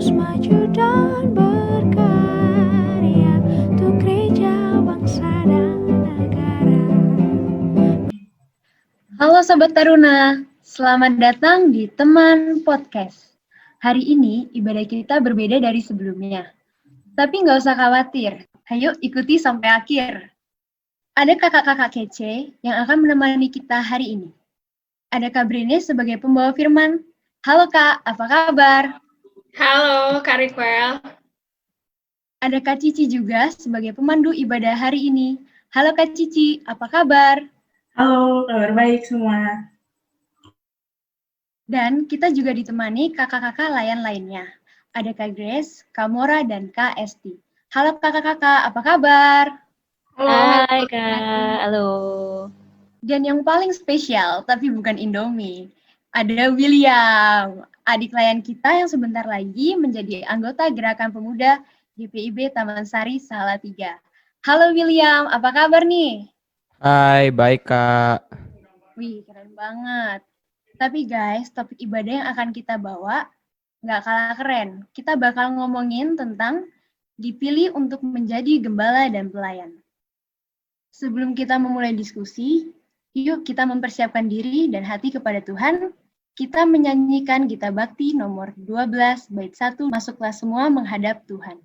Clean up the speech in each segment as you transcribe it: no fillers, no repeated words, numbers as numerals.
terus maju dan berkarya untuk gereja, bangsa, dan negara. Halo Sobat Taruna, selamat datang di Teman Podcast. Hari ini ibadah kita berbeda dari sebelumnya. Tapi nggak usah khawatir, ayo ikuti sampai akhir. Ada kakak-kakak kece yang akan menemani kita hari ini. Ada Kak Brene sebagai pembawa firman. Halo Kak, apa kabar? Halo Kak Rikwel. Ada Kak Cici juga sebagai pemandu ibadah hari ini. Halo Kak Cici, apa kabar? Halo, kabar baik semua. Dan kita juga ditemani kakak-kakak layan lainnya. Ada Kak Grace, Kak Mora, dan Kak Esti. Halo kakak-kakak, apa kabar? Hai Kak, halo. Dan yang paling spesial, tapi bukan Indomie, ada William, adik layan kita yang sebentar lagi menjadi anggota Gerakan Pemuda GPIB Taman Sari Salatiga. Halo William, apa kabar nih? Hai, baik Kak. Wih, keren banget. Tapi guys, topik ibadah yang akan kita bawa nggak kalah keren. Kita bakal ngomongin tentang dipilih untuk menjadi gembala dan pelayan. Sebelum kita memulai diskusi, yuk kita mempersiapkan diri dan hati kepada Tuhan. Kita menyanyikan Gita Bakti nomor 12 bait 1, masuklah semua menghadap Tuhan.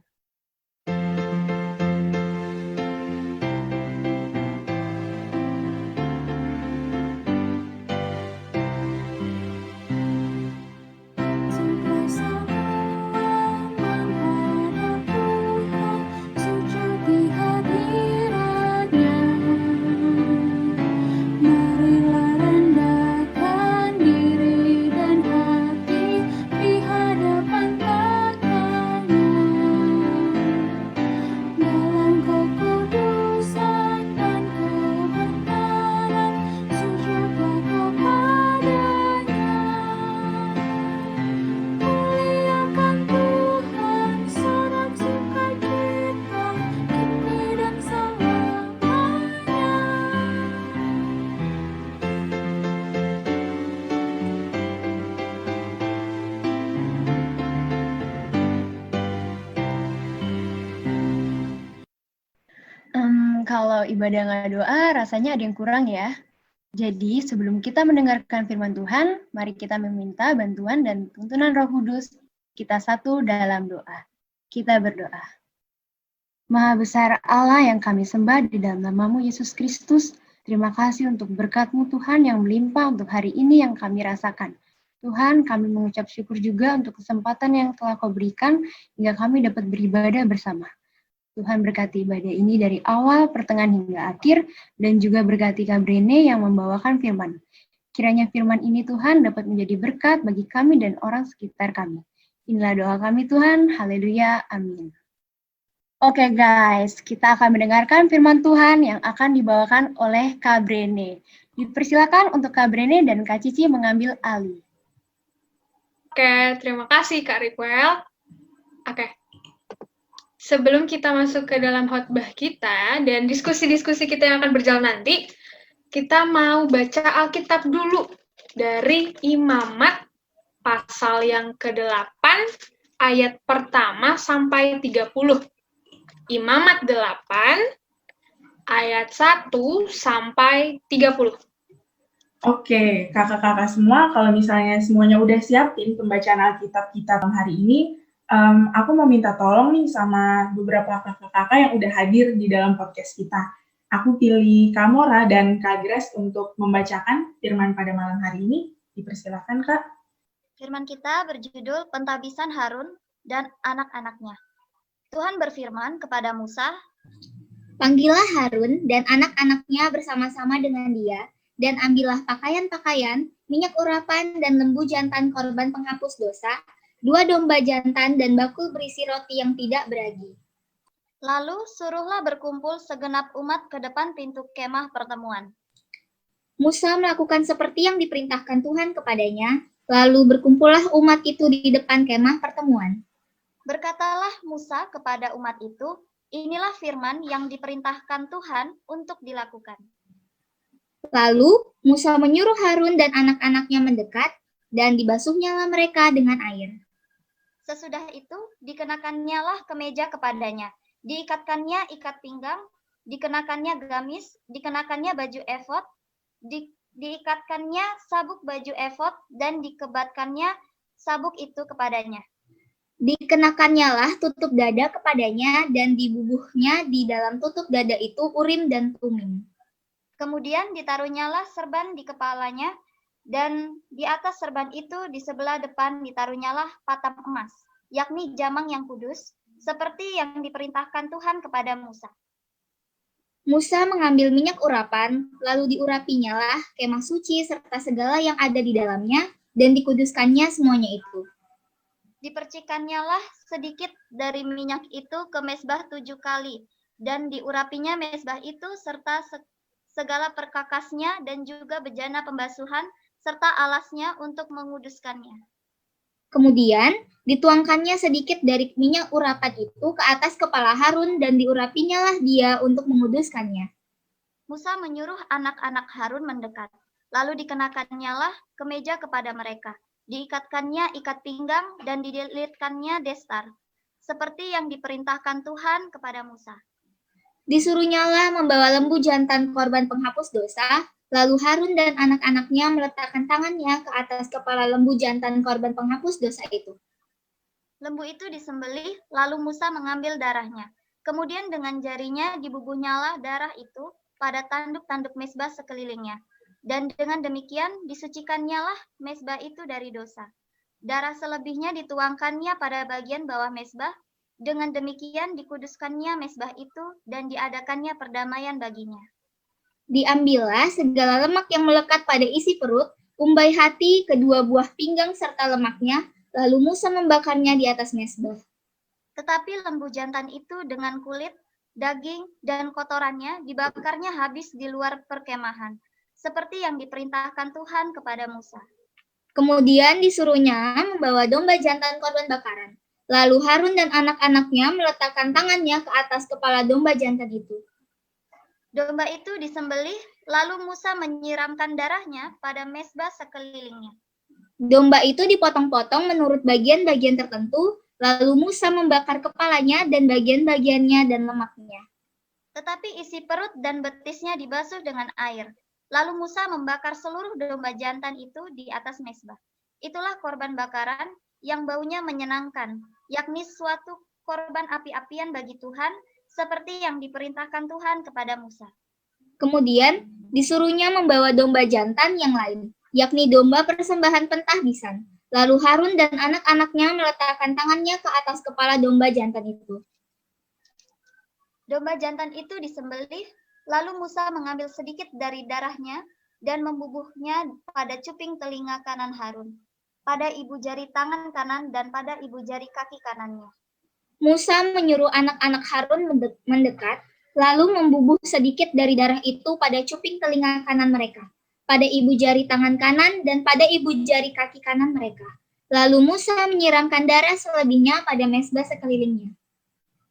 Kalau ibadah nggak doa, rasanya ada yang kurang ya. Jadi, sebelum kita mendengarkan firman Tuhan, mari kita meminta bantuan dan tuntunan Roh Kudus. Kita satu dalam doa. Kita berdoa. Maha besar Allah yang kami sembah di dalam nama-Mu Yesus Kristus, terima kasih untuk berkat-Mu Tuhan yang melimpah untuk hari ini yang kami rasakan. Tuhan, kami mengucap syukur juga untuk kesempatan yang telah Kau berikan hingga kami dapat beribadah bersama. Tuhan berkati ibadah ini dari awal, pertengahan hingga akhir, dan juga berkati Kak Brene yang membawakan firman. Kiranya firman ini Tuhan dapat menjadi berkat bagi kami dan orang sekitar kami. Inilah doa kami Tuhan, haleluya, amin. Oke guys, kita akan mendengarkan firman Tuhan yang akan dibawakan oleh Kak Brene. Dipersilakan untuk Kak Brene dan Kak Cici mengambil alih. Oke, terima kasih Kak Rikwel. Oke. Sebelum kita masuk ke dalam khotbah kita dan diskusi-diskusi kita yang akan berjalan nanti, kita mau baca Alkitab dulu dari Imamat pasal yang ke-8 ayat pertama sampai 30. Imamat 8 ayat 1 sampai 30. Oke, kakak-kakak semua, kalau misalnya semuanya udah siapin pembacaan Alkitab kita hari ini, aku mau minta tolong nih sama beberapa kakak-kakak yang udah hadir di dalam podcast kita. Aku pilih Kak Mora dan Kak Grace untuk membacakan firman pada malam hari ini. Dipersilakan, Kak. Firman kita berjudul Pentabisan Harun dan anak-anaknya. Tuhan berfirman kepada Musa, "Panggillah Harun dan anak-anaknya bersama-sama dengan dia, dan ambillah pakaian-pakaian, minyak urapan, dan lembu jantan korban penghapus dosa, 2 domba jantan, dan bakul berisi roti yang tidak beragi. Lalu suruhlah berkumpul segenap umat ke depan pintu kemah pertemuan." Musa melakukan seperti yang diperintahkan Tuhan kepadanya, lalu berkumpullah umat itu di depan kemah pertemuan. Berkatalah Musa kepada umat itu, "Inilah firman yang diperintahkan Tuhan untuk dilakukan." Lalu Musa menyuruh Harun dan anak-anaknya mendekat, dan dibasuhnyalah mereka dengan air. Sesudah itu dikenakannya lah kemeja kepadanya, diikatkannya ikat pinggang, dikenakannya gamis, dikenakannya baju efod, diikatkannya sabuk baju efod, dan dikebatkannya sabuk itu kepadanya. Dikenakannya lah tutup dada kepadanya, dan dibubuhnya di dalam tutup dada itu Urim dan Tumim. Kemudian ditaruhnyalah serban di kepalanya, dan di atas serban itu di sebelah depan ditaruhnyalah patam emas, yakni jamang yang kudus, seperti yang diperintahkan Tuhan kepada Musa. Musa mengambil minyak urapan, lalu diurapinya lah kemah suci serta segala yang ada di dalamnya, dan dikuduskannya semuanya itu. Dipercikannya lah sedikit dari minyak itu ke mezbah 7 kali, dan diurapinya mezbah itu serta segala perkakasnya dan juga bejana pembasuhan serta alasnya untuk menguduskannya. Kemudian dituangkannya sedikit dari minyak urapan itu ke atas kepala Harun dan diurapinya lah dia untuk menguduskannya. Musa menyuruh anak-anak Harun mendekat, lalu dikenakannya lah kemeja kepada mereka. Diikatkannya ikat pinggang dan dililitkannya destar, seperti yang diperintahkan Tuhan kepada Musa. Disuruhnyalah membawa lembu jantan korban penghapus dosa, lalu Harun dan anak-anaknya meletakkan tangannya ke atas kepala lembu jantan korban penghapus dosa itu. Lembu itu disembelih, lalu Musa mengambil darahnya. Kemudian dengan jarinya dibubuhnyalah darah itu pada tanduk-tanduk mezbah sekelilingnya. Dan dengan demikian disucikannya lah mezbah itu dari dosa. Darah selebihnya dituangkannya pada bagian bawah mezbah. Dengan demikian dikuduskannya mezbah itu dan diadakannya perdamaian baginya. Diambillah segala lemak yang melekat pada isi perut, umbai hati, kedua buah pinggang serta lemaknya, lalu Musa membakarnya di atas mezbah. Tetapi lembu jantan itu dengan kulit, daging, dan kotorannya dibakarnya habis di luar perkemahan, seperti yang diperintahkan Tuhan kepada Musa. Kemudian disuruhnya membawa domba jantan korban bakaran. Lalu Harun dan anak-anaknya meletakkan tangannya ke atas kepala domba jantan itu. Domba itu disembelih, lalu Musa menyiramkan darahnya pada mezbah sekelilingnya. Domba itu dipotong-potong menurut bagian-bagian tertentu, lalu Musa membakar kepalanya dan bagian-bagiannya dan lemaknya. Tetapi isi perut dan betisnya dibasuh dengan air. Lalu Musa membakar seluruh domba jantan itu di atas mezbah. Itulah korban bakaran yang baunya menyenangkan, yakni suatu korban api-apian bagi Tuhan, seperti yang diperintahkan Tuhan kepada Musa. Kemudian disuruhnya membawa domba jantan yang lain, yakni domba persembahan pentahbisan. Lalu Harun dan anak-anaknya meletakkan tangannya ke atas kepala domba jantan itu. Domba jantan itu disembelih, lalu Musa mengambil sedikit dari darahnya dan membubuhnya pada cuping telinga kanan Harun, pada ibu jari tangan kanan dan pada ibu jari kaki kanannya. Musa menyuruh anak-anak Harun mendekat, lalu membubuh sedikit dari darah itu pada cuping telinga kanan mereka, pada ibu jari tangan kanan dan pada ibu jari kaki kanan mereka. Lalu Musa menyiramkan darah selebihnya pada mezbah sekelilingnya.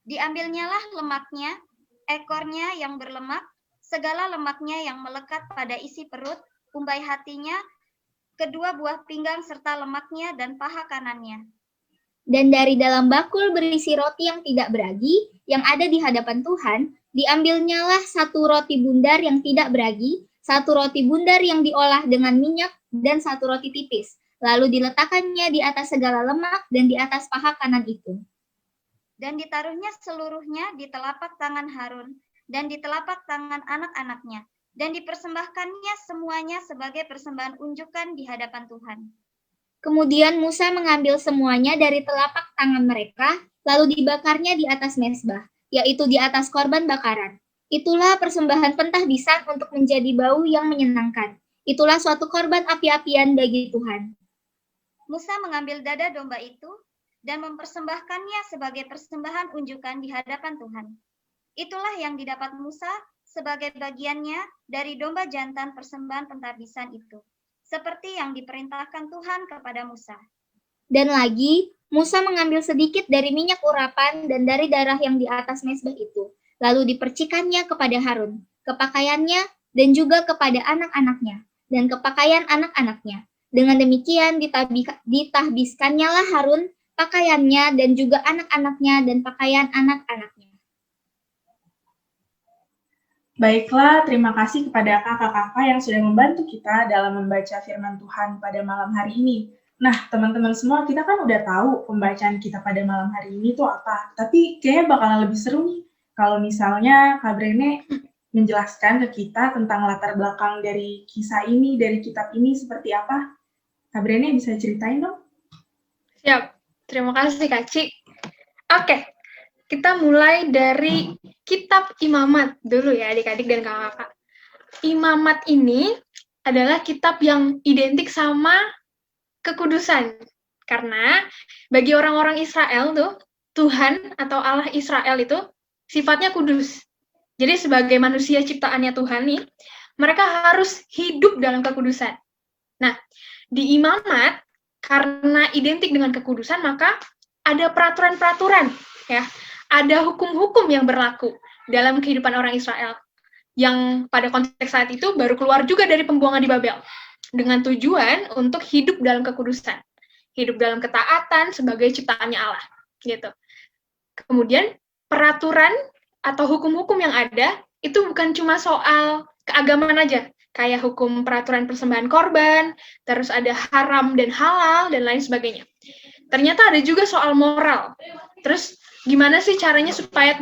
Diambilnyalah lemaknya, ekornya yang berlemak, segala lemaknya yang melekat pada isi perut, umbai hatinya, kedua buah pinggang serta lemaknya dan paha kanannya. Dan dari dalam bakul berisi roti yang tidak beragi, yang ada di hadapan Tuhan, diambilnyalah satu roti bundar yang tidak beragi, satu roti bundar yang diolah dengan minyak, dan satu roti tipis. Lalu diletakkannya di atas segala lemak dan di atas paha kanan itu. Dan ditaruhnya seluruhnya di telapak tangan Harun dan di telapak tangan anak-anaknya, dan dipersembahkannya semuanya sebagai persembahan unjukan di hadapan Tuhan. Kemudian Musa mengambil semuanya dari telapak tangan mereka, lalu dibakarnya di atas mezbah, yaitu di atas korban bakaran. Itulah persembahan pentahbisan untuk menjadi bau yang menyenangkan. Itulah suatu korban api-apian bagi Tuhan. Musa mengambil dada domba itu dan mempersembahkannya sebagai persembahan unjukan di hadapan Tuhan. Itulah yang didapat Musa sebagai bagiannya dari domba jantan persembahan pentahbisan itu, seperti yang diperintahkan Tuhan kepada Musa. Dan lagi, Musa mengambil sedikit dari minyak urapan dan dari darah yang di atas mezbah itu, lalu dipercikannya kepada Harun, ke pakaiannya, dan juga kepada anak-anaknya, dan ke pakaian anak-anaknya. Dengan demikian ditahbiskannya lah Harun pakaiannya, dan juga anak-anaknya dan pakaian anak-anaknya. Baiklah, terima kasih kepada kakak-kakak yang sudah membantu kita dalam membaca firman Tuhan pada malam hari ini. Nah, teman-teman semua, kita kan udah tahu pembacaan kita pada malam hari ini tuh apa. Tapi kayaknya bakalan lebih seru nih kalau misalnya Kak Brene menjelaskan ke kita tentang latar belakang dari kisah ini, dari kitab ini seperti apa. Kak Brene bisa ceritain dong? Siap. Terima kasih, Kak Ci. Oke, kita mulai dari kitab Imamat dulu ya, adik-adik dan kakak-kakak. Imamat ini adalah kitab yang identik sama kekudusan. Karena bagi orang-orang Israel tuh, Tuhan atau Allah Israel itu sifatnya kudus. Jadi sebagai manusia ciptaannya Tuhan nih, mereka harus hidup dalam kekudusan. Nah, di Imamat, karena identik dengan kekudusan, maka ada peraturan-peraturan, ya, ada hukum-hukum yang berlaku dalam kehidupan orang Israel, yang pada konteks saat itu baru keluar juga dari pembuangan di Babel, dengan tujuan untuk hidup dalam kekudusan, hidup dalam ketaatan sebagai ciptaannya Allah, gitu. Kemudian peraturan atau hukum-hukum yang ada itu bukan cuma soal keagamaan aja, kayak hukum peraturan persembahan korban, terus ada haram dan halal, dan lain sebagainya. Ternyata ada juga soal moral. Terus gimana sih caranya supaya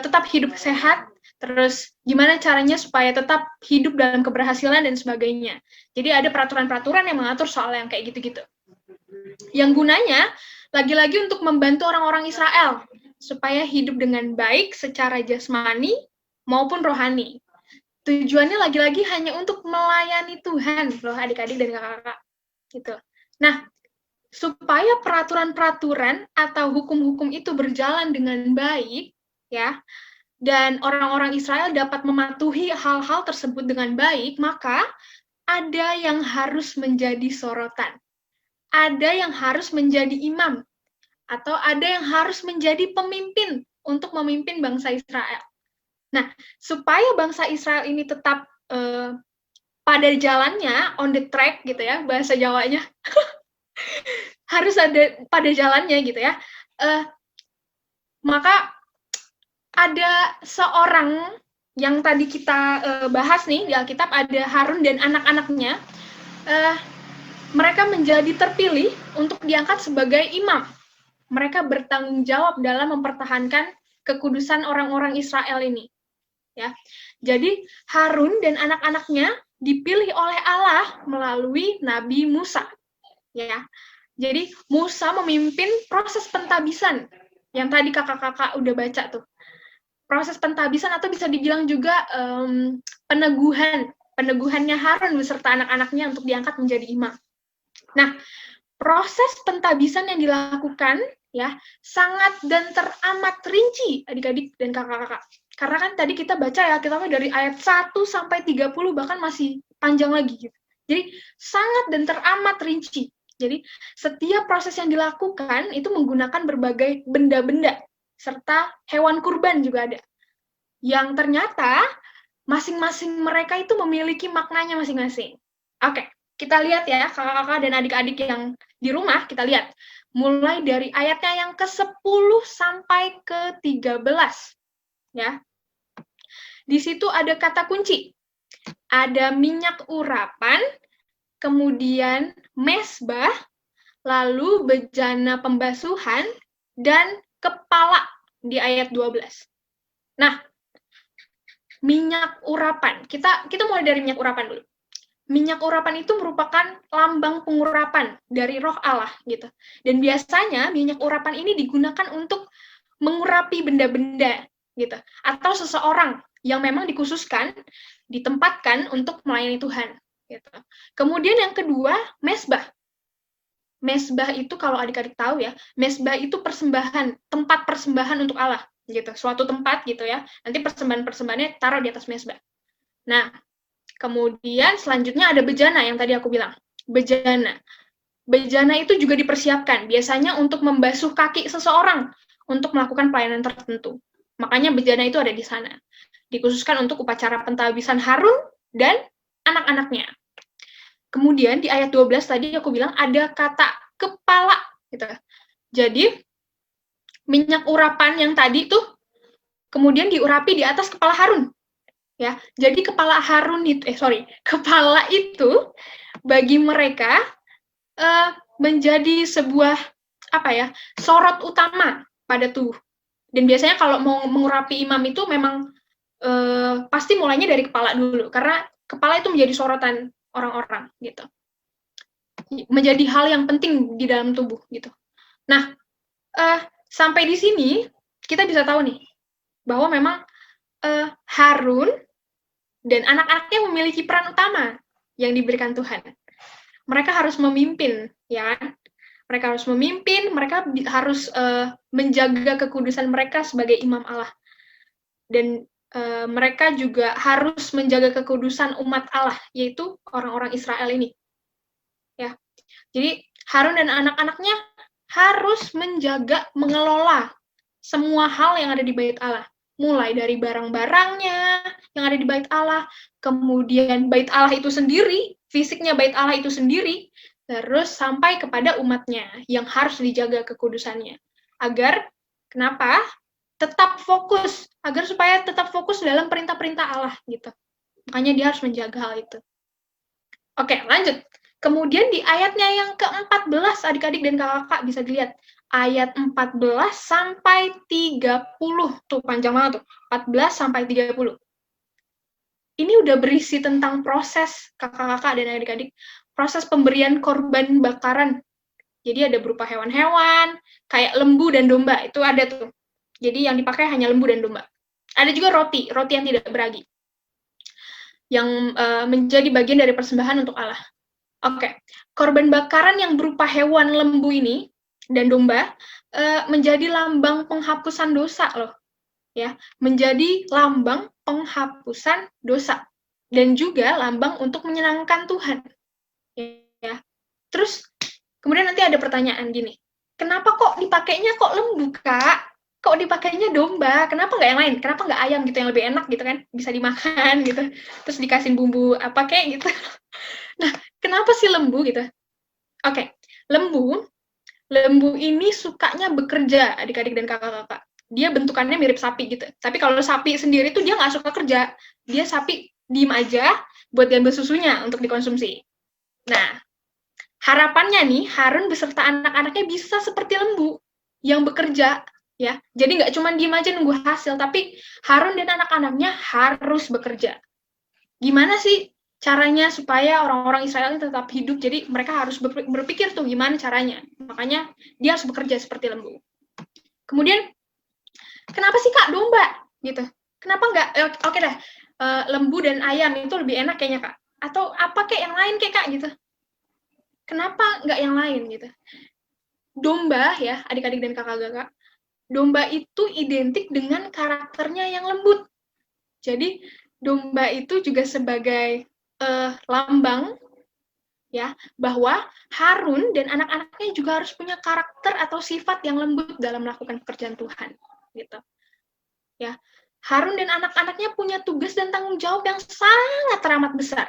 tetap hidup sehat, terus gimana caranya supaya tetap hidup dalam keberhasilan dan sebagainya. Jadi ada peraturan-peraturan yang mengatur soal yang kayak gitu-gitu. Yang gunanya, lagi-lagi untuk membantu orang-orang Israel, supaya hidup dengan baik secara jasmani maupun rohani. Tujuannya lagi-lagi hanya untuk melayani Tuhan, loh adik-adik dan kakak-kakak. Gitu. Nah, supaya peraturan-peraturan atau hukum-hukum itu berjalan dengan baik, ya, dan orang-orang Israel dapat mematuhi hal-hal tersebut dengan baik, maka ada yang harus menjadi sorotan. Ada yang harus menjadi imam, atau ada yang harus menjadi pemimpin untuk memimpin bangsa Israel. Nah, supaya bangsa Israel ini tetap pada jalannya, on the track gitu ya, bahasa Jawanya, harus ada pada jalannya gitu ya, maka ada seorang yang tadi kita bahas nih di Alkitab, ada Harun dan anak-anaknya, mereka menjadi terpilih untuk diangkat sebagai imam. Mereka bertanggung jawab dalam mempertahankan kekudusan orang-orang Israel ini. Ya, jadi Harun dan anak-anaknya dipilih oleh Allah melalui Nabi Musa. Ya, jadi Musa memimpin proses pentabisan yang tadi kakak-kakak udah baca tuh. Proses pentabisan atau bisa dibilang juga peneguhannya Harun beserta anak-anaknya untuk diangkat menjadi imam. Nah, proses pentabisan yang dilakukan ya sangat dan teramat rinci adik-adik dan kakak-kakak. Karena kan tadi kita baca ya, kita dari ayat 1 sampai 30 bahkan masih panjang lagi gitu. Jadi sangat dan teramat rinci. Jadi setiap proses yang dilakukan itu menggunakan berbagai benda-benda serta hewan kurban juga ada. Yang ternyata masing-masing mereka itu memiliki maknanya masing-masing. Oke, kita lihat ya kakak-kakak dan adik-adik yang di rumah, kita lihat. Mulai dari ayatnya yang ke-10 sampai ke-13. Ya. Di situ ada kata kunci. Ada minyak urapan, kemudian mesbah, lalu bejana pembasuhan, dan kepala di ayat 12. Nah, minyak urapan. Kita mulai dari minyak urapan dulu. Minyak urapan itu merupakan lambang pengurapan dari roh Allah gitu. Dan biasanya minyak urapan ini digunakan untuk mengurapi benda-benda gitu, atau seseorang yang memang dikhususkan, ditempatkan untuk melayani Tuhan. Gitu. Kemudian yang kedua, mesbah. Mesbah itu kalau adik-adik tahu ya, mesbah itu persembahan, tempat persembahan untuk Allah. Gitu, suatu tempat gitu ya. Nanti persembahan-persembahannya taruh di atas mesbah. Nah, kemudian selanjutnya ada bejana yang tadi aku bilang. Bejana. Bejana itu juga dipersiapkan, biasanya untuk membasuh kaki seseorang untuk melakukan pelayanan tertentu. Makanya bejana itu ada di sana. Dikhususkan untuk upacara pentabisan Harun dan anak-anaknya. Kemudian di ayat 12 tadi aku bilang ada kata kepala gitu. Jadi minyak urapan yang tadi tuh kemudian diurapi di atas kepala Harun. Ya, jadi kepala itu bagi mereka menjadi sebuah sorot utama pada tubuh. Dan biasanya kalau mau mengurapi imam itu memang pasti mulainya dari kepala dulu, karena kepala itu menjadi sorotan orang-orang gitu. Menjadi hal yang penting di dalam tubuh gitu. Nah, sampai di sini kita bisa tahu nih bahwa memang Harun dan anak-anaknya memiliki peran utama yang diberikan Tuhan. Mereka harus memimpin, ya kan? Mereka harus memimpin, mereka harus menjaga kekudusan mereka sebagai imam Allah. Dan mereka juga harus menjaga kekudusan umat Allah, yaitu orang-orang Israel ini. Ya. Jadi Harun dan anak-anaknya harus menjaga, mengelola semua hal yang ada di bait Allah. Mulai dari barang-barangnya yang ada di bait Allah, kemudian bait Allah itu sendiri, fisiknya bait Allah itu sendiri, terus sampai kepada umatnya yang harus dijaga kekudusannya. Agar, kenapa? Supaya tetap fokus dalam perintah-perintah Allah, gitu. Makanya dia harus menjaga hal itu. Oke, lanjut. Kemudian di ayatnya yang ke-14, adik-adik dan kakak bisa dilihat. Ayat 14 sampai 30. Tuh, panjang banget tuh. 14 sampai 30. Ini udah berisi tentang proses kakak-kakak dan adik-adik. Proses pemberian korban bakaran. Jadi ada berupa hewan-hewan, kayak lembu dan domba. Itu ada tuh. Jadi yang dipakai hanya lembu dan domba. Ada juga roti yang tidak beragi. Yang menjadi bagian dari persembahan untuk Allah. Oke. Korban bakaran yang berupa hewan lembu ini, dan domba menjadi lambang penghapusan dosa loh, ya, menjadi lambang penghapusan dosa dan juga lambang untuk menyenangkan Tuhan, ya. Terus kemudian nanti ada pertanyaan gini, kenapa kok dipakainya kok lembu, Kak? Kok dipakainya domba? Kenapa nggak yang lain? Kenapa nggak ayam gitu yang lebih enak gitu kan? Bisa dimakan gitu. Terus dikasih bumbu apa kayak gitu. Nah, kenapa sih lembu gitu? Oke, Lembu ini sukanya bekerja, adik-adik dan kakak-kakak. Dia bentukannya mirip sapi gitu. Tapi kalau sapi sendiri tuh dia nggak suka kerja. Dia sapi diem aja buat diambil susunya untuk dikonsumsi. Nah, harapannya nih Harun beserta anak-anaknya bisa seperti lembu yang bekerja, ya. Jadi nggak cuma diem aja nunggu hasil, tapi Harun dan anak-anaknya harus bekerja. Gimana sih caranya supaya orang-orang Israel ini tetap hidup? Jadi mereka harus berpikir tuh gimana caranya. Makanya dia harus bekerja seperti lembu. Kemudian, kenapa sih Kak domba? Gitu. Kenapa nggak, oke dah, lembu dan ayam itu lebih enak kayaknya Kak. Atau apa kayak yang lain kayak Kak gitu. Kenapa nggak yang lain gitu. Domba ya, adik-adik dan kakak-kakak, domba itu identik dengan karakternya yang lembut. Jadi domba itu juga sebagai lambang ya bahwa Harun dan anak-anaknya juga harus punya karakter atau sifat yang lembut dalam melakukan pekerjaan Tuhan gitu ya. Harun dan anak-anaknya punya tugas dan tanggung jawab yang sangat teramat besar.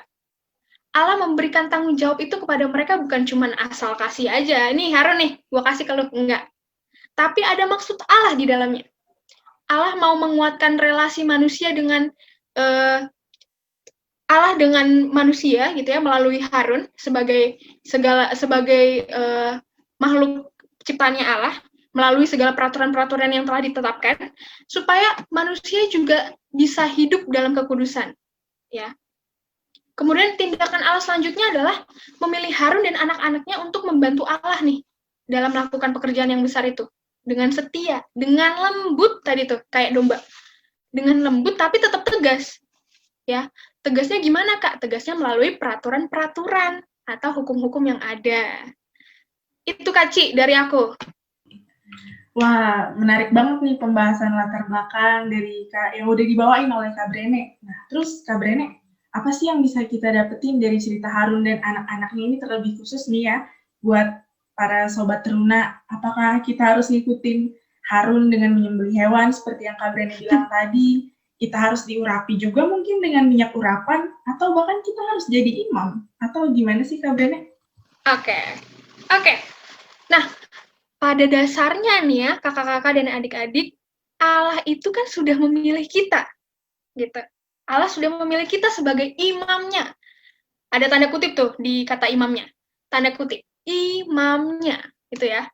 Allah memberikan tanggung jawab itu kepada mereka bukan cuma asal kasih aja, nih Harun nih gua kasih ke lu, enggak, tapi ada maksud Allah di dalamnya. Allah mau menguatkan relasi manusia dengan Allah dengan manusia gitu ya, melalui Harun sebagai makhluk ciptaannya Allah, melalui segala peraturan-peraturan yang telah ditetapkan, supaya manusia juga bisa hidup dalam kekudusan, ya. Kemudian tindakan Allah selanjutnya adalah memilih Harun dan anak-anaknya untuk membantu Allah nih dalam melakukan pekerjaan yang besar itu dengan setia, dengan lembut tadi tuh kayak domba, dengan lembut tapi tetap tegas, ya. Tegasnya gimana, Kak? Tegasnya melalui peraturan-peraturan atau hukum-hukum yang ada. Itu, Kak Ci, dari aku. Wah, menarik banget nih pembahasan latar belakang dari Kak yang udah dibawain oleh Kak Brene. Nah, terus Kak Brene, apa sih yang bisa kita dapetin dari cerita Harun dan anak-anaknya ini terlebih khusus nih ya, buat para sobat teruna? Apakah kita harus ngikutin Harun dengan menyembelih hewan seperti yang Kak Brene bilang tadi? Kita harus diurapi juga mungkin dengan minyak urapan, atau bahkan kita harus jadi imam, atau gimana sih Kak Brene? Oke. Nah, pada dasarnya nih ya, kakak-kakak dan adik-adik, Allah itu kan sudah memilih kita, gitu. Allah sudah memilih kita sebagai imamnya. Ada tanda kutip tuh di kata imamnya. Tanda kutip, imamnya, gitu ya.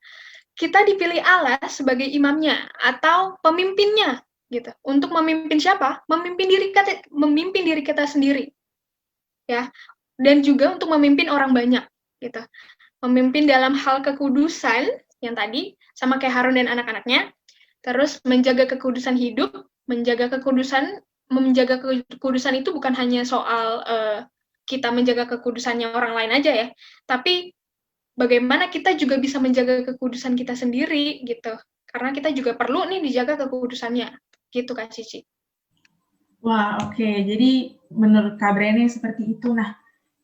Kita dipilih Allah sebagai imamnya atau pemimpinnya, gitu. Untuk memimpin siapa? Memimpin diri kita sendiri, ya. Dan juga untuk memimpin orang banyak, gitu. Memimpin dalam hal kekudusan yang tadi sama kayak Harun dan anak-anaknya, terus menjaga kekudusan hidup, menjaga kekudusan itu bukan hanya soal kita menjaga kekudusannya orang lain aja ya, tapi bagaimana kita juga bisa menjaga kekudusan kita sendiri gitu, karena kita juga perlu nih dijaga kekudusannya, gitu Kak Cici. Wah, oke. Jadi menurut Kak Brene seperti itu. Nah,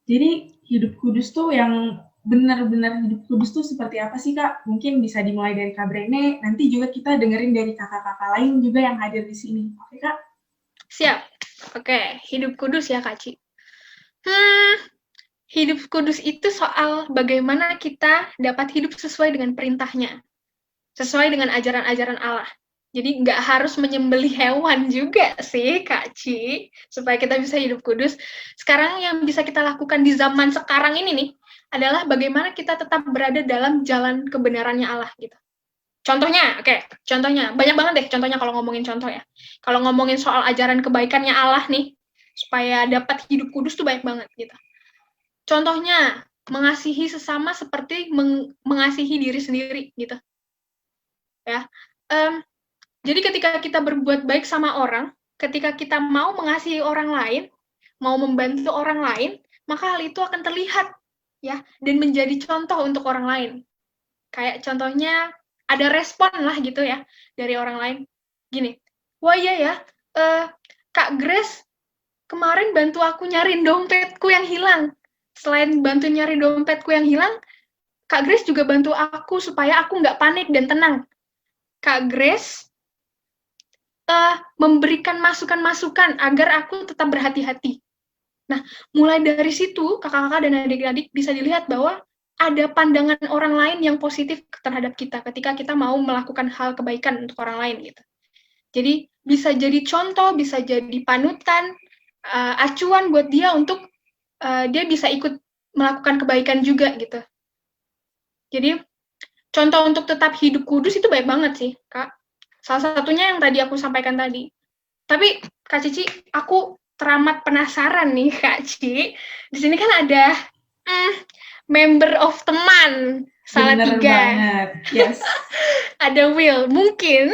jadi hidup kudus tuh yang benar-benar hidup kudus tuh seperti apa sih, Kak? Mungkin bisa dimulai dari Kak Brene, nanti juga kita dengerin dari kakak-kakak lain juga yang hadir di sini. Oke, Kak? Siap. Oke, hidup kudus ya Kak Ci. Hidup kudus itu soal bagaimana kita dapat hidup sesuai dengan perintahnya, sesuai dengan ajaran-ajaran Allah. Jadi nggak harus menyembelih hewan juga sih, Kak Ci, supaya kita bisa hidup kudus. Sekarang yang bisa kita lakukan di zaman sekarang ini nih, adalah bagaimana kita tetap berada dalam jalan kebenarannya Allah gitu. Contohnya, contohnya, banyak banget deh contohnya kalau ngomongin contoh ya. Kalau ngomongin soal ajaran kebaikannya Allah nih, supaya dapat hidup kudus tuh banyak banget gitu. Contohnya, mengasihi sesama seperti mengasihi diri sendiri gitu. Ya. Jadi ketika kita berbuat baik sama orang, ketika kita mau mengasihi orang lain, mau membantu orang lain, maka hal itu akan terlihat ya dan menjadi contoh untuk orang lain. Kayak contohnya ada respon lah gitu ya dari orang lain. Gini, wah iya ya, Kak Grace kemarin bantu aku nyariin dompetku yang hilang. Selain bantu nyari dompetku yang hilang, Kak Grace juga bantu aku supaya aku nggak panik dan tenang. Kak Grace memberikan masukan-masukan agar aku tetap berhati-hati. Nah, mulai dari situ, kakak-kakak dan adik-adik bisa dilihat bahwa ada pandangan orang lain yang positif terhadap kita ketika kita mau melakukan hal kebaikan untuk orang lain gitu. Jadi bisa jadi contoh, bisa jadi panutan, acuan buat dia untuk dia bisa ikut melakukan kebaikan juga gitu. Jadi contoh untuk tetap hidup kudus itu banyak banget sih, Kak. Salah satunya yang tadi aku sampaikan tadi. Tapi Kak Cici, aku teramat penasaran nih Kak Cici. Di sini kan ada member of teman Salatiga. Bener banget, yes. Ada Will. Mungkin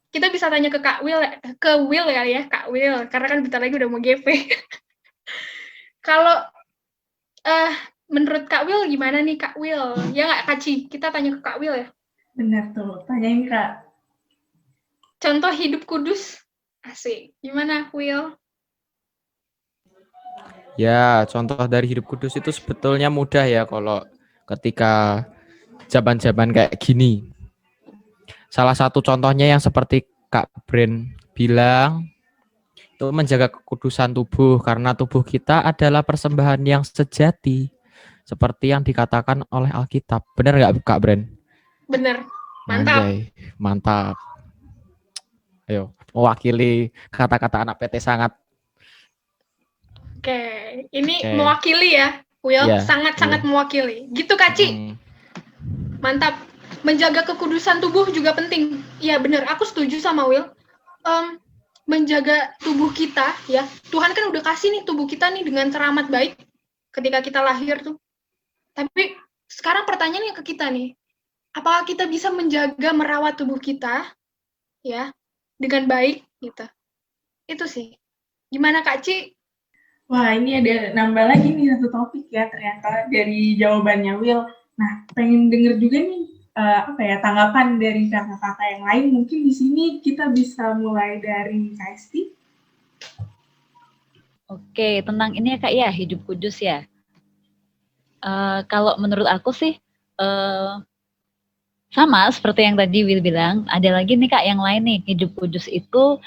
kita bisa tanya ke Will kali ya, Kak Will, karena kan bentar lagi udah mau GP. Kalau menurut Kak Will gimana nih Kak Will? Ya nggak Kak Ci? Kita tanya ke Kak Will ya. Bener tuh, tanyain Kak. Contoh hidup kudus, asik. Gimana Will? Ya, contoh dari hidup kudus itu sebetulnya mudah ya kalau ketika zaman-zaman kayak gini. Salah satu contohnya yang seperti Kak Bren bilang, itu menjaga kekudusan tubuh karena tubuh kita adalah persembahan yang sejati seperti yang dikatakan oleh Alkitab. Benar nggak Kak Bren? Bener, mantap. Anjay, mantap. Ayo, mewakili kata-kata anak PT sangat. Oke, ini mewakili ya, Will, sangat-sangat mewakili. Gitu Kak Ci. Mantap. Menjaga kekudusan tubuh juga penting. Iya bener, aku setuju sama Will. Menjaga tubuh kita ya. Tuhan kan udah kasih nih tubuh kita nih dengan teramat baik ketika kita lahir tuh. Tapi sekarang pertanyaannya ke kita nih. Apakah kita bisa menjaga merawat tubuh kita ya dengan baik gitu. Itu sih. Gimana Kak Ci? Wah, ini ada nambah lagi nih satu topik ya ternyata dari jawabannya Will. Nah, pengen denger juga nih tanggapan dari kakak-kakak yang lain. Mungkin di sini kita bisa mulai dari Kak Esti. Oke, tentang ini ya Kak ya, hidup kudus ya. Kalau menurut aku sih, Sama seperti yang tadi Will bilang, ada lagi nih Kak yang lain nih, hidup kudus itu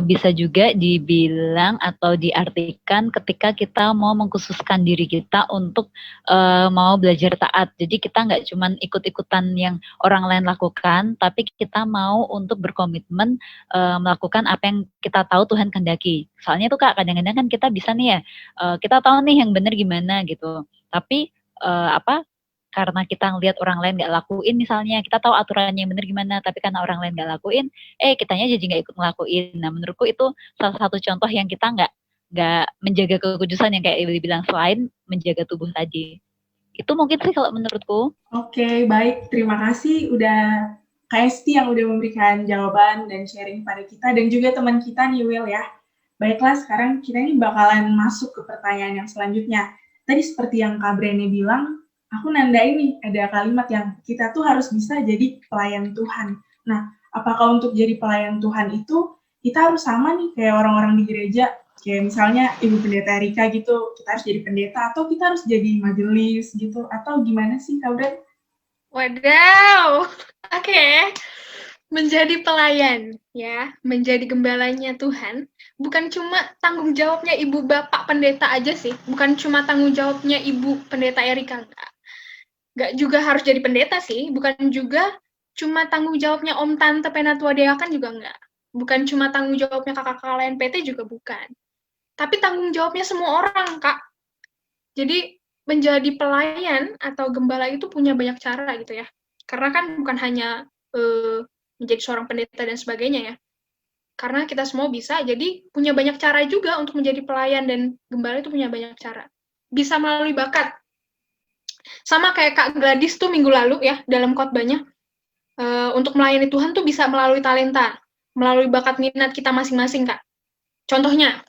bisa juga dibilang atau diartikan ketika kita mau mengkhususkan diri kita untuk mau belajar taat. Jadi kita nggak cuman ikut-ikutan yang orang lain lakukan, tapi kita mau untuk berkomitmen melakukan apa yang kita tahu Tuhan kehendaki. Soalnya tuh Kak, kadang-kadang kan kita bisa nih ya, kita tahu nih yang benar gimana gitu, tapi karena kita ngelihat orang lain nggak lakuin misalnya, kita tahu aturannya yang benar gimana, tapi karena orang lain nggak lakuin, kitanya jadi nggak ikut ngelakuin. Nah, menurutku itu salah satu contoh yang kita nggak menjaga kekudusan yang kayak Ibu bilang, selain menjaga tubuh tadi. Itu mungkin sih kalau menurutku. Oke, baik. Terima kasih udah Kak Esti yang udah memberikan jawaban dan sharing pada kita, dan juga teman kita nih, Will ya. Baiklah, sekarang kita ini bakalan masuk ke pertanyaan yang selanjutnya. Tadi seperti yang Kak Brene bilang, aku nandain nih, ada kalimat yang kita tuh harus bisa jadi pelayan Tuhan. Nah, apakah untuk jadi pelayan Tuhan itu, kita harus sama nih kayak orang-orang di gereja, kayak misalnya Ibu Pendeta Erika gitu, kita harus jadi pendeta, atau kita harus jadi majelis gitu, atau gimana sih Kak Bren? Wadaw, oke. Menjadi pelayan, ya, menjadi gembalanya Tuhan, bukan cuma tanggung jawabnya Ibu Bapak Pendeta aja sih, bukan cuma tanggung jawabnya Ibu Pendeta Erika, nggak juga harus jadi pendeta sih, bukan juga cuma tanggung jawabnya Om Tante Penatua Deakan juga nggak, bukan cuma tanggung jawabnya kakak-kakak lain PT juga bukan, tapi tanggung jawabnya semua orang, Kak. Jadi menjadi pelayan atau gembala itu punya banyak cara gitu ya, karena kan bukan hanya menjadi seorang pendeta dan sebagainya ya, karena kita semua bisa, jadi punya banyak cara juga untuk menjadi pelayan, dan gembala itu punya banyak cara. Bisa melalui bakat. Sama kayak Kak Gladys tuh minggu lalu ya, dalam khotbahnya, untuk melayani Tuhan tuh bisa melalui talenta, melalui bakat minat kita masing-masing, Kak. Contohnya,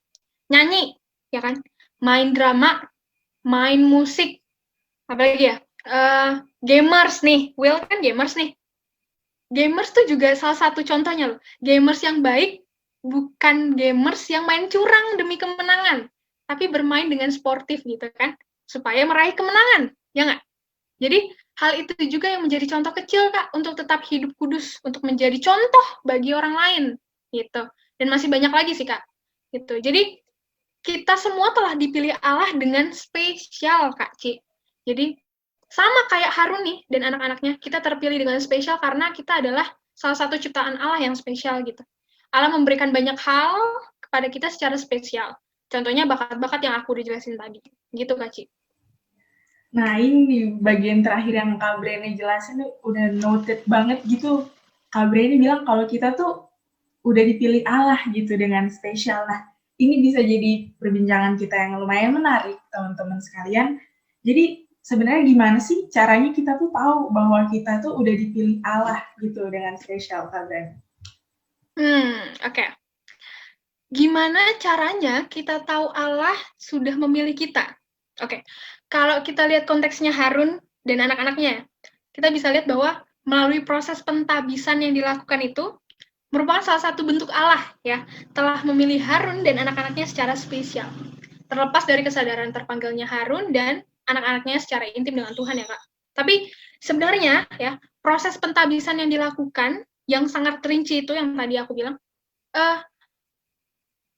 nyanyi, ya kan? Main drama, main musik, apalagi ya? Gamers nih, Will kan gamers nih. Gamers tuh juga salah satu contohnya loh. Gamers yang baik bukan gamers yang main curang demi kemenangan, tapi bermain dengan sportif gitu kan, supaya meraih kemenangan, ya nggak? Jadi hal itu juga yang menjadi contoh kecil Kak untuk tetap hidup kudus, untuk menjadi contoh bagi orang lain gitu. Dan masih banyak lagi sih Kak. Gitu. Jadi kita semua telah dipilih Allah dengan spesial Kak Ci. Jadi sama kayak Harun nih dan anak-anaknya, kita terpilih dengan spesial karena kita adalah salah satu ciptaan Allah yang spesial gitu. Allah memberikan banyak hal kepada kita secara spesial. Contohnya bakat-bakat yang aku udah jelasin tadi. Gitu Kak Ci. Nah, ini bagian terakhir yang Kak Brene jelasin udah noted banget gitu. Kak Brene bilang kalau kita tuh udah dipilih Allah gitu dengan spesial. Nah, ini bisa jadi perbincangan kita yang lumayan menarik, teman-teman sekalian. Jadi, sebenarnya gimana sih caranya kita tuh tahu bahwa kita tuh udah dipilih Allah gitu dengan spesial, Kak Brene? Oke. Gimana caranya kita tahu Allah sudah memilih kita? Oke. Kalau kita lihat konteksnya Harun dan anak-anaknya, kita bisa lihat bahwa melalui proses pentabisan yang dilakukan itu merupakan salah satu bentuk Allah ya, telah memilih Harun dan anak-anaknya secara spesial. Terlepas dari kesadaran terpanggilnya Harun dan anak-anaknya secara intim dengan Tuhan ya Kak. Tapi sebenarnya ya, proses pentabisan yang dilakukan yang sangat rinci itu yang tadi aku bilang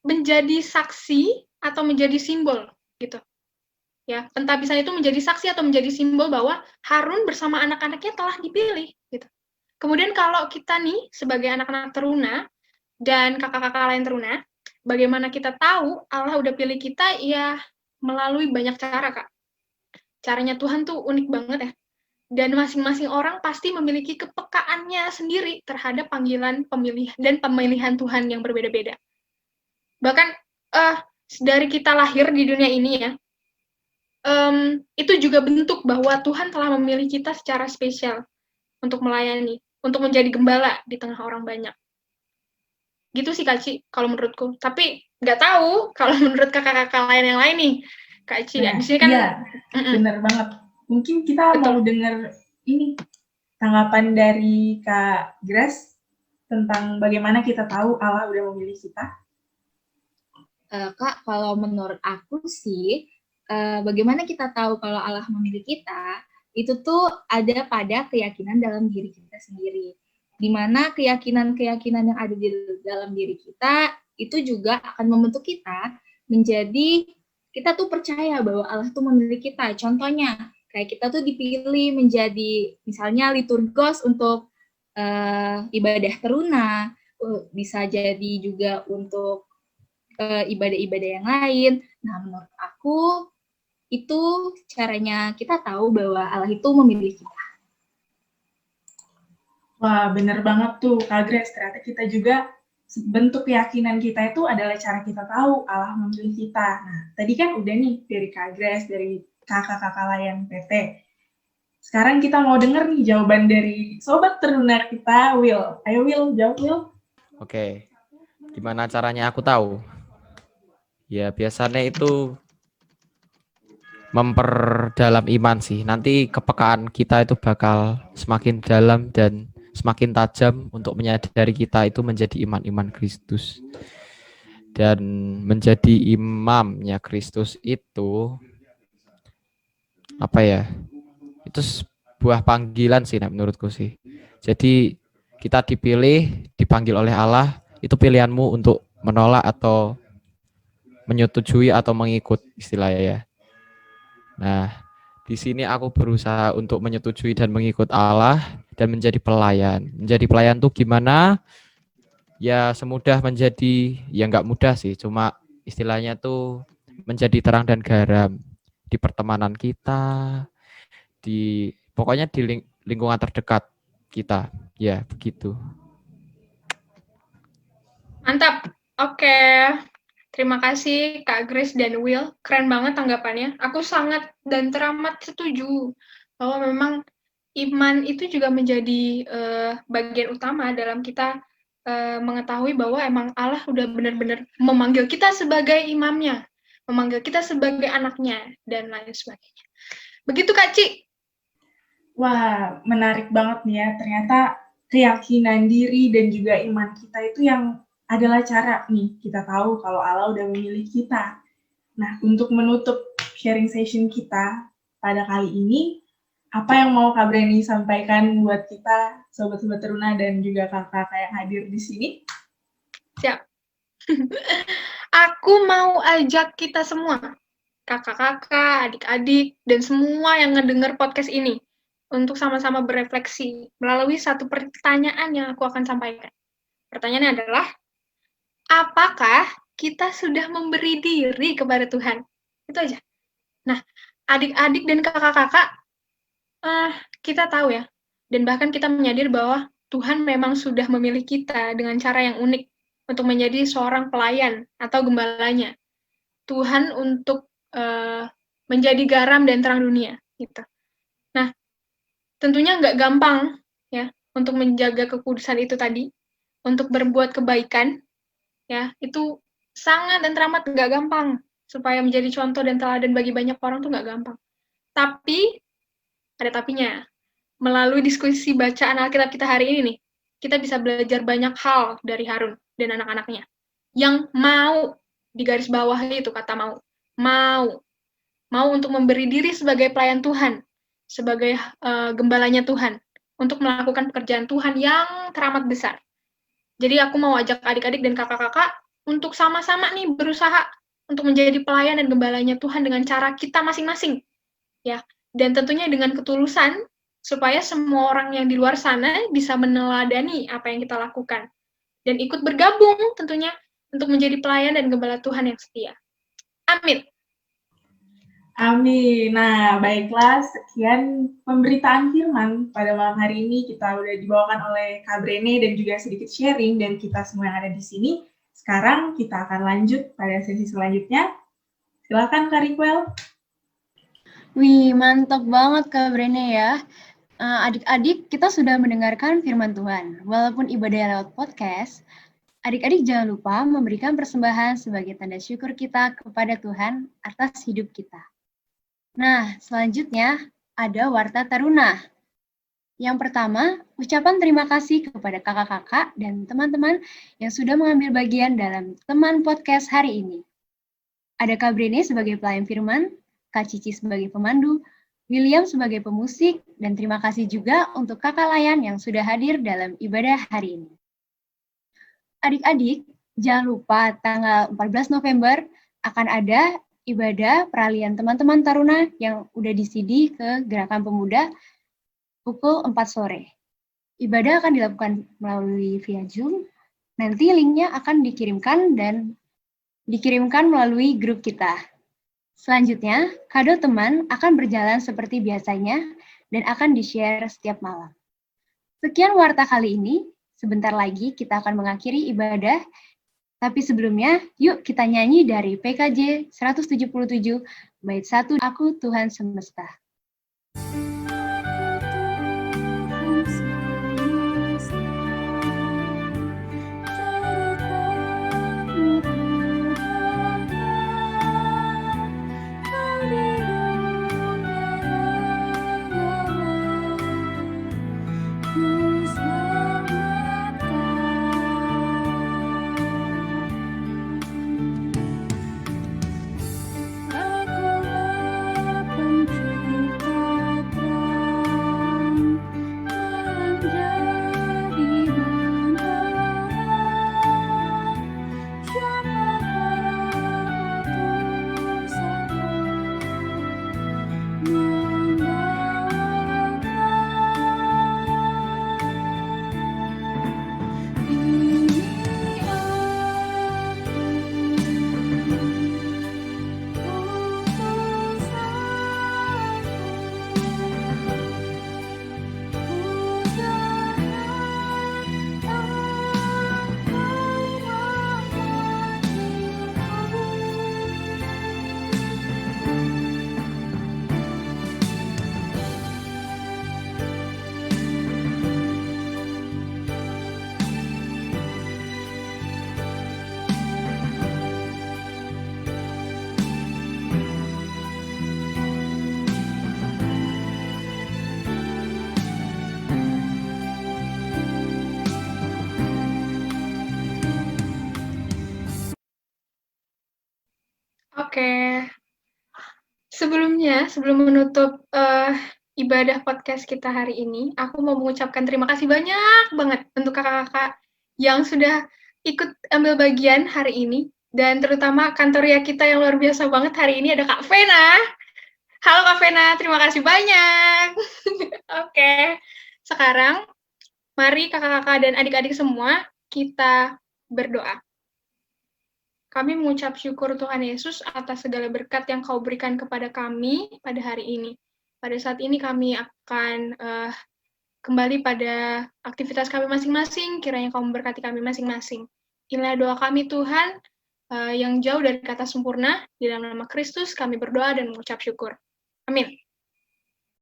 menjadi saksi atau menjadi simbol gitu. Ya, pentabisan itu menjadi saksi atau menjadi simbol bahwa Harun bersama anak-anaknya telah dipilih gitu. Kemudian kalau kita nih sebagai anak-anak teruna dan kakak-kakak lain teruna, bagaimana kita tahu Allah udah pilih kita? Ya melalui banyak cara, Kak. Caranya Tuhan tuh unik banget ya. Dan masing-masing orang pasti memiliki kepekaannya sendiri terhadap panggilan pemilihan dan pemilihan Tuhan yang berbeda-beda. Bahkan dari kita lahir di dunia ini ya, itu juga bentuk bahwa Tuhan telah memilih kita secara spesial untuk melayani, untuk menjadi gembala di tengah orang banyak. Gitu sih Kak Ci, kalau menurutku. Tapi nggak tahu kalau menurut kakak-kakak lain yang lain nih, Kak Ci. Nah, di sini kan, iya, benar banget. Mungkin kita mau dengar ini tanggapan dari Kak Grace tentang bagaimana kita tahu Allah udah memilih kita. Kak, kalau menurut aku sih, bagaimana kita tahu kalau Allah memilih kita? itu tuh ada pada keyakinan dalam diri kita sendiri. Di mana keyakinan-keyakinan yang ada di dalam diri kita itu juga akan membentuk kita menjadi, kita tuh percaya bahwa Allah tuh memilih kita. Contohnya, kayak kita tuh dipilih menjadi misalnya liturgos untuk ibadah teruna, bisa jadi juga untuk ibadah-ibadah yang lain. Nah, menurut aku itu caranya kita tahu bahwa Allah itu memilih kita. Wah, bener banget tuh, Kak Grace. Ternyata kita juga, bentuk keyakinan kita itu adalah cara kita tahu Allah memilih kita. Nah, tadi kan udah nih dari Kak Grace, dari kakak-kakak layan PT. Sekarang kita mau denger nih jawaban dari Sobat Teruna kita, Will. Ayo Will, jawab Will. Oke, gimana caranya aku tahu? Ya, biasanya itu memperdalam iman sih. Nanti kepekaan kita itu bakal semakin dalam dan semakin tajam untuk menyadari kita itu menjadi iman-iman Kristus. Dan menjadi imamnya Kristus itu, apa ya, itu sebuah panggilan sih menurutku sih. Jadi kita dipilih, dipanggil oleh Allah, itu pilihanmu untuk menolak atau menyetujui atau mengikut istilahnya ya. Nah, di sini aku berusaha untuk menyetujui dan mengikut Allah dan menjadi pelayan. Menjadi pelayan tuh gimana? Ya semudah menjadi, ya nggak mudah sih, cuma istilahnya tuh menjadi terang dan garam di pertemanan kita, pokoknya di lingkungan terdekat kita. Ya, begitu. Mantap. Oke. Terima kasih Kak Grace dan Will. Keren banget tanggapannya. Aku sangat dan teramat setuju bahwa memang iman itu juga menjadi bagian utama dalam kita mengetahui bahwa emang Allah udah benar-benar memanggil kita sebagai imamnya, memanggil kita sebagai anaknya, dan lain sebagainya. Begitu Kak Ci. Wah, menarik banget nih ya. Ternyata keyakinan diri dan juga iman kita itu yang adalah cara nih kita tahu kalau Allah udah memilih kita. Nah, untuk menutup sharing session kita pada kali ini, apa yang mau Kak Breni sampaikan buat kita, Sobat-Sobat Teruna dan juga kakak-kakak yang hadir di sini? Siap. Aku mau ajak kita semua, kakak-kakak, adik-adik, dan semua yang ngedenger podcast ini, untuk sama-sama berefleksi melalui satu pertanyaan yang aku akan sampaikan. Pertanyaannya adalah, apakah kita sudah memberi diri kepada Tuhan? Itu aja. Nah, adik-adik dan kakak-kakak, kita tahu ya, dan bahkan kita menyadari bahwa Tuhan memang sudah memilih kita dengan cara yang unik untuk menjadi seorang pelayan atau gembalanya. Tuhan untuk menjadi garam dan terang dunia. Gitu. Nah, tentunya nggak gampang ya untuk menjaga kekudusan itu tadi, untuk berbuat kebaikan, ya itu sangat dan teramat nggak gampang. Supaya menjadi contoh dan teladan bagi banyak orang tuh nggak gampang. Tapi, ada tapinya. Melalui diskusi bacaan Alkitab kita hari ini nih, kita bisa belajar banyak hal dari Harun dan anak-anaknya. Yang mau, di garis bawah itu kata mau untuk memberi diri sebagai pelayan Tuhan, sebagai gembalanya Tuhan, untuk melakukan pekerjaan Tuhan yang teramat besar. Jadi aku mau ajak adik-adik dan kakak-kakak untuk sama-sama nih berusaha untuk menjadi pelayan dan gembalanya Tuhan dengan cara kita masing-masing. Ya, dan tentunya dengan ketulusan, supaya semua orang yang di luar sana bisa meneladani apa yang kita lakukan. Dan ikut bergabung tentunya untuk menjadi pelayan dan gembala Tuhan yang setia. Amin. Amin. Nah, baiklah, sekian pemberitaan firman pada malam hari ini. Kita udah dibawakan oleh Kak Brene dan juga sedikit sharing dan kita semua yang ada di sini. Sekarang kita akan lanjut pada sesi selanjutnya. Silakan Kak Rikwel. Wih, mantap banget Kak Brene ya. Adik-adik, kita sudah mendengarkan firman Tuhan. Walaupun ibadah lewat podcast, adik-adik jangan lupa memberikan persembahan sebagai tanda syukur kita kepada Tuhan atas hidup kita. Nah, selanjutnya ada Warta Taruna. Yang pertama, ucapan terima kasih kepada kakak-kakak dan teman-teman yang sudah mengambil bagian dalam teman podcast hari ini. Ada Kak Brene sebagai pelayan firman, Kak Cici sebagai pemandu, William sebagai pemusik, dan terima kasih juga untuk Kakak Layan yang sudah hadir dalam ibadah hari ini. Adik-adik, jangan lupa tanggal 14 November akan ada ibadah peralihan teman-teman taruna yang udah di-CD ke Gerakan Pemuda pukul 4 sore. Ibadah akan dilakukan melalui via Zoom. Nanti linknya akan dikirimkan melalui grup kita. Selanjutnya, kado teman akan berjalan seperti biasanya dan akan di-share setiap malam. Sekian warta kali ini. Sebentar lagi kita akan mengakhiri ibadah. Tapi sebelumnya, yuk kita nyanyi dari PKJ 177, bait 1, Aku Tuhan Semesta. Oke. Sebelum menutup ibadah podcast kita hari ini, aku mau mengucapkan terima kasih banyak banget untuk kakak-kakak yang sudah ikut ambil bagian hari ini, dan terutama kantoria kita yang luar biasa banget hari ini ada Kak Vena. Halo Kak Vena, terima kasih banyak. Oke, sekarang mari kakak-kakak dan adik-adik semua kita berdoa. Kami mengucap syukur Tuhan Yesus atas segala berkat yang Kau berikan kepada kami pada hari ini. Pada saat ini kami akan kembali pada aktivitas kami masing-masing, kiranya Kau memberkati kami masing-masing. Inilah doa kami Tuhan, yang jauh dari kata sempurna, di dalam nama Kristus kami berdoa dan mengucap syukur. Amin.